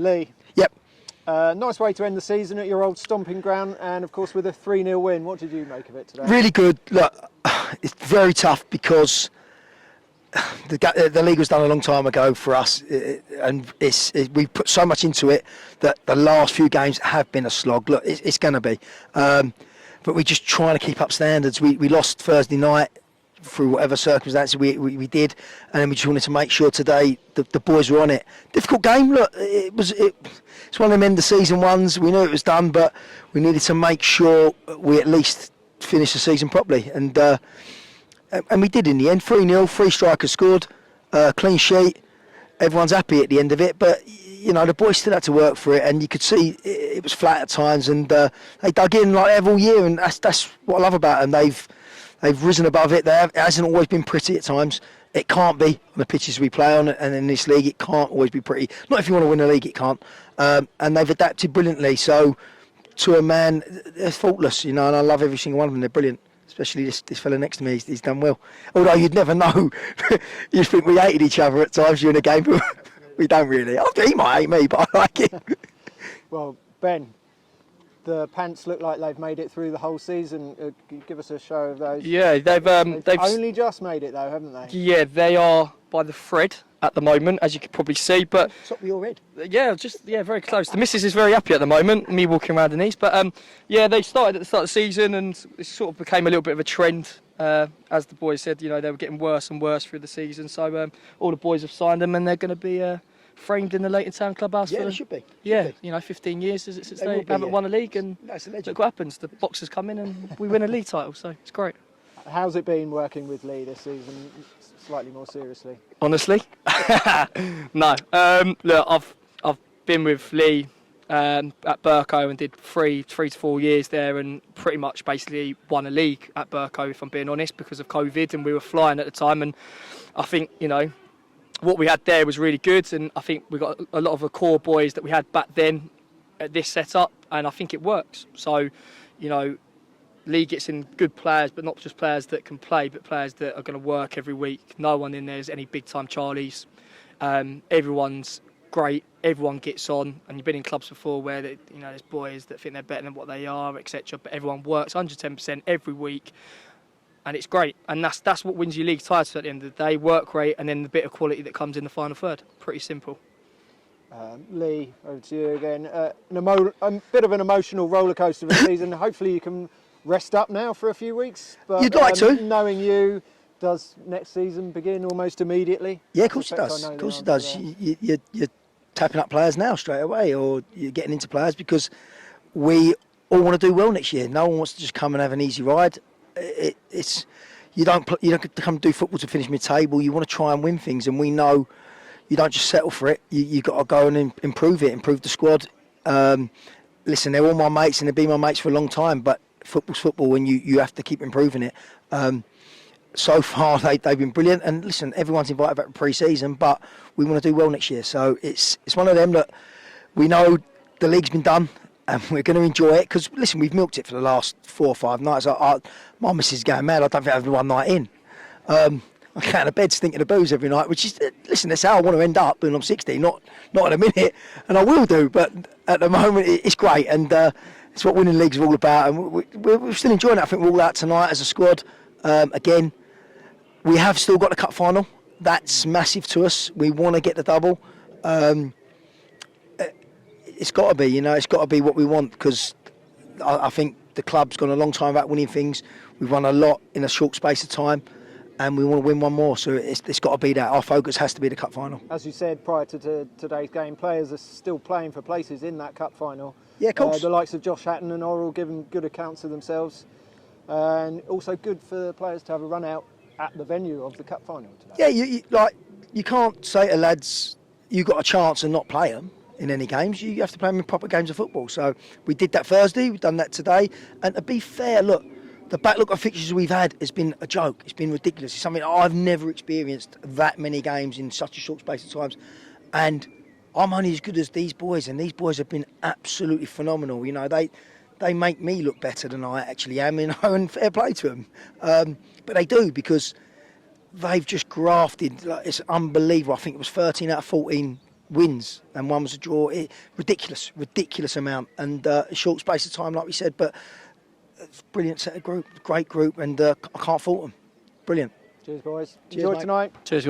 Lee. Yep. Nice way to end the season at your old stomping ground, and of course with a 3-0 win. What did you make of it today? Really good. Look, it's very tough because the league was done a long time ago for us, and we put so much into it that the last few games have been a slog. Look, it's going to be, but we're just trying to keep up standards. We lost Thursday night through whatever circumstances we did, and then we just wanted to make sure today the boys were on it. Difficult game. Look, it's one of them end of season ones. We knew it was done, but we needed to make sure we at least finished the season properly, and we did in the end. 3-0, 3 strikers scored, clean sheet. Everyone's happy at the end of it, but you know the boys still had to work for it, and you could see it was flat at times, and they dug in like every year, and that's what I love about them. They've risen above it. It hasn't always been pretty at times. It can't be on the pitches we play on, and in this league it can't always be pretty. Not if you want to win a league, it can't. And they've adapted brilliantly. So to a man, they're faultless, you know, and I love every single one of them. They're brilliant. Especially this fella next to me, he's done well. Although you'd never know. You'd think we hated each other at times during the game, but we don't really. He might hate me, but I like him. Well, Ben, the Pants look like they've made it through the whole season. Can you give us a show of those? Yeah, they've only just made it though, haven't they? Yeah, they are by the thread at the moment, as you can probably see. But Top of your head. Yeah, very close. The missus is very happy at the moment. Me walking around Denise, but yeah, they started at the start of the season, and it sort of became a little bit of a trend. As the boys said, you know, they were getting worse and worse through the season. So all the boys have signed them, and they're going to be framed in the Leighton Town Clubhouse. Yeah, they should be. You know, 15 years since they haven't won a league, and look what happens. The Boxers come in and we win a league title, so it's great. How's it been working with Lee this season, slightly more seriously? Honestly, no. Look, I've been with Lee at Birko and did three to 4 years there, and pretty much basically won a league at Birko, if I'm being honest, because of COVID, and we were flying at the time. And I think, you know, what we had there was really good, and I think we got a lot of the core boys that we had back then at this setup, and I think it works. So, you know, Lee gets in good players, but not just players that can play, but players that are going to work every week. No one in there is any big time Charlies. Everyone's great. Everyone gets on, and you've been in clubs before where you know there's boys that think they're better than what they are, etc. But everyone works 110% every week. And it's great, and that's what wins your league title at the end of the day. Work rate, and then the bit of quality that comes in the final third. Pretty simple. Lee, over to you again. A bit of an emotional roller coaster of a season. Hopefully you can rest up now for a few weeks. But, you'd like to. Knowing you, does next season begin almost immediately? Yeah, of course it does. Of course it does. You're tapping up players now straight away, or you're getting into players, because we all want to do well next year. No one wants to just come and have an easy ride. You don't come do football to finish mid-table. You want to try and win things, and we know you don't just settle for it. You got to go and improve the squad. Listen, they're all my mates, and they've been my mates for a long time. But football's football, and you have to keep improving it. So far, they've been brilliant. And listen, everyone's invited back to pre-season, but we want to do well next year. So it's one of them that we know the league's been done. And we're going to enjoy it because, listen, we've milked it for the last 4 or 5 nights. My missus is going mad. I don't think I've had one night in. I get out of bed stinking of booze every night, which is, listen, that's how I want to end up when I'm 60. Not in a minute, and I will do. But at the moment, it's great, and it's what winning leagues are all about. And we're still enjoying it. I think we're all out tonight as a squad. Again, we have still got the cup final. That's massive to us. We want to get the double. It's got to be, you know, it's got to be what we want, because I think the club's gone a long time without winning things. We've won a lot in a short space of time, and we want to win one more. So it's got to be that. Our focus has to be the cup final. As you said prior to today's game, players are still playing for places in that cup final. Yeah, of course. The likes of Josh Hatton and Orrell giving good accounts of themselves, and also good for the players to have a run out at the venue of the cup final today. Yeah, you can't say to lads, you got a chance and not play them in any games. You have to play them in proper games of football. So we did that Thursday, we've done that today. And to be fair, look, the backlog of fixtures we've had has been a joke. It's been ridiculous. It's something I've never experienced, that many games in such a short space of time. And I'm only as good as these boys, and these boys have been absolutely phenomenal. You know, they make me look better than I actually am, you know, and fair play to them. But they do, because they've just grafted. It's unbelievable. I think it was 13 out of 14 wins and one was a draw. Ridiculous amount, and a short space of time, like we said. But it's a brilliant set of group, great group, and I can't fault them. Brilliant. Cheers, boys. Cheers, Enjoy mate. tonight. Cheers, guys.